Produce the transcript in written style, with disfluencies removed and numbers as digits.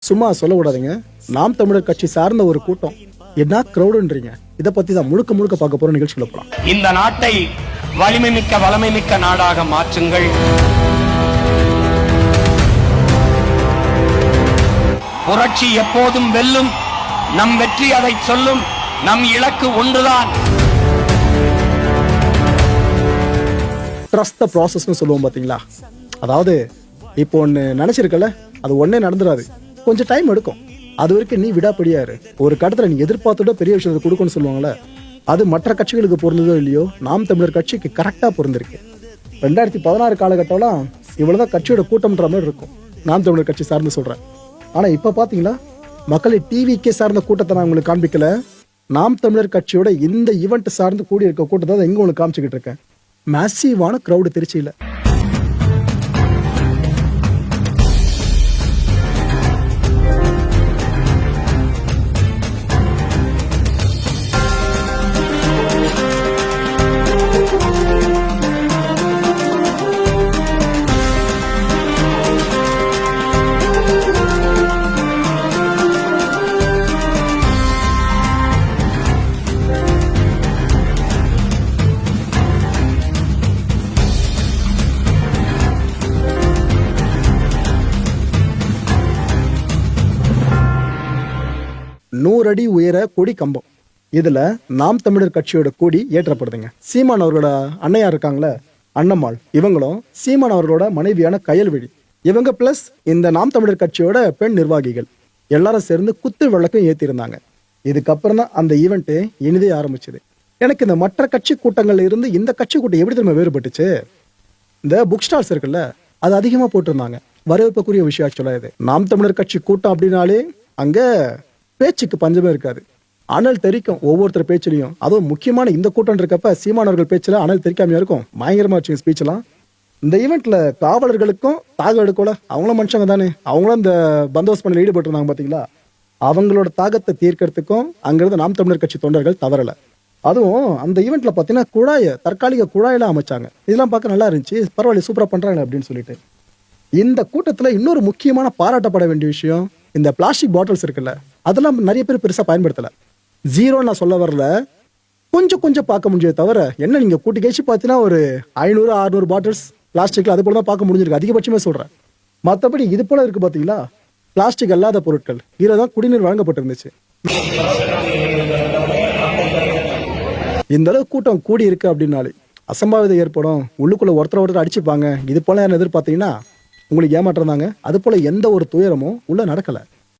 சும்மா சொல்லக்கூடாதுங்க. நாம் தமிழர் கட்சி சார்ந்த ஒரு கூட்டம் என்ன கிரௌடுன்றீங்க. இதை பத்தி தான் முழுக்க முழுக்க பார்க்க போற நிகழ்ச்சிக்குள்ள போலாம். இந்த நாட்டை வலிமை மிக்க நாடாக மாற்றுங்கள். புரட்சி எப்போதும் வெல்லும். நம் வெற்றி அதை சொல்லும். நம் இலக்கு ஒன்றுதான். ட்ரஸ்ட் த ப்ராசஸ்னு சொல்லுவோம் பாத்தீங்களா. அதாவது இப்போ ஒன்று நினைச்சிருக்கல, அது ஒன்னே நடந்துடாது, கொஞ்சம் டைம் எடுக்கும். அது வரைக்கும் நீ விடாப்படியாரு. ஒரு கட்டத்தில் நீ எதிர்பார்த்தோட பெரிய விஷயத்தை கொடுக்கணும்னு சொல்லுவாங்களே, அது மற்ற கட்சிகளுக்கு பொருந்ததோ இல்லையோ நாம் தமிழர் கட்சிக்கு கரெக்டாக பொருந்திருக்கு. 2016 காலகட்டம்லாம் இவ்வளோதான் கட்சியோட கூட்டம்ன்ற மாதிரி இருக்கும், நாம் தமிழர் கட்சி சார்ந்து சொல்கிறேன். ஆனால் இப்போ பார்த்தீங்களா, மக்களை டிவிக்கே சார்ந்த கூட்டத்தை நான் உங்களுக்கு காண்பிக்கல, நாம் தமிழர் கட்சியோட இந்த ஈவெண்ட் சார்ந்து கூடி இருக்க கூட்டத்தை தான் எங்கே உங்களுக்கு காமிச்சிக்கிட்டு இருக்கேன். மேசிவான க்ரௌடு திருச்சியில். அடி உயர கொடி கம்பம், இதுல நாம் தமிழர் கட்சியோட கொடி ஏற்றப்படுதுங்க. சீமான் அவர்களோட அண்ணையா இருக்காங்களே அண்ணம்மாள், இவங்களும் சீமான் அவர்களோட மனைவியான கயல்விழி, இவங்க பிளஸ் இந்த நாம் தமிழர் கட்சியோட பெண் நிர்வாகிகள் எல்லாரும் சேர்ந்து குத்து விளக்கம் ஏத்திருந்தாங்க. இதுக்கப்புறம் தான் அந்த ஈவெண்ட் இனிதே ஆரம்பிச்சது. எனக்கு இந்த மற்ற கட்சி கூட்டங்கள்ல இருந்து இந்த கட்சி கூட்டம் எப்படி திரும்ப வேறுபட்டுச்சு, இந்த புக் ஸ்டால்ஸ் இருக்குல்ல, அது அதிகமா போட்டிருந்தாங்க. வரவேற்புக்குரிய விஷயம் ஆக்சுவலா இது. நாம் தமிழர் கட்சி கூட்டம் அப்படின்னாலே அங்க பேச்சுக்கு பஞ்சமே இருக்காது. அனல் தெரிக்கும் ஒவ்வொருத்தர் பேச்சிலையும். அதுவும் முக்கியமான இந்த கூட்டம் இருக்கப்ப சீமானவர்கள் பேச்சில் அனல் தெரிக்காமையா இருக்கும். பயங்கரமா வச்சுங்க ஸ்பீச்லாம். இந்த ஈவெண்ட்ல காவலர்களுக்கும் தாகம் எடுக்கல, அவங்களும் மனுஷங்க தானே, அவங்களும் இந்த பந்தோபஸ்து பண்ணல ஈடுபட்டிருந்தாங்க பாத்தீங்களா. அவங்களோட தாகத்தை தீர்க்கறதுக்கும் அங்கிருந்து நாம் தமிழர் கட்சி தொண்டர்கள் தவறல. அதுவும் அந்த ஈவெண்ட்ல பாத்தீங்கன்னா தற்காலிக குழாயெல்லாம் அமைச்சாங்க. இதெல்லாம் பார்க்க நல்லா இருந்துச்சு, பரவாயில்ல சூப்பரா பண்றாங்க அப்படின்னு சொல்லிட்டு. இந்த கூட்டத்துல இன்னொரு முக்கியமான பாராட்டப்பட வேண்டிய விஷயம், இந்த பிளாஸ்டிக் பாட்டில்ஸ் இருக்குல்ல, அதெல்லாம் நிறைய பேர் பெருசா பயன்படுத்தல. ஜீரோ நான் சொல்ல வரல, கொஞ்சம் பார்க்க முடிஞ்சது தவிர, என்ன நீங்க கூட்டி கேச்சு பார்த்தீங்கன்னா ஒரு 500-600 பாட்டில்ஸ் பிளாஸ்டிக்ல அது போல தான் பார்க்க முடிஞ்சிருக்கு, அதிகபட்சமே சொல்றேன். மற்றபடி இது போல இருக்கு பாத்தீங்களா, பிளாஸ்டிக் அல்லாத பொருட்கள், இதுல தான் குடிநீர் வழங்கப்பட்டிருந்துச்சு. இந்த அளவு கூட்டம் கூடி இருக்கு அப்படின்னாலே அசம்பாவிதம் ஏற்படும், உள்ளுக்குள்ள ஒருத்தர் அடிச்சுப்பாங்க, இது போல யாரும் எதிர்பார்த்தீங்கன்னா உங்களுக்கு ஏமாற்றம் தாங்க. அது போல எந்த ஒரு துயரமும் உள்ள நடக்கல.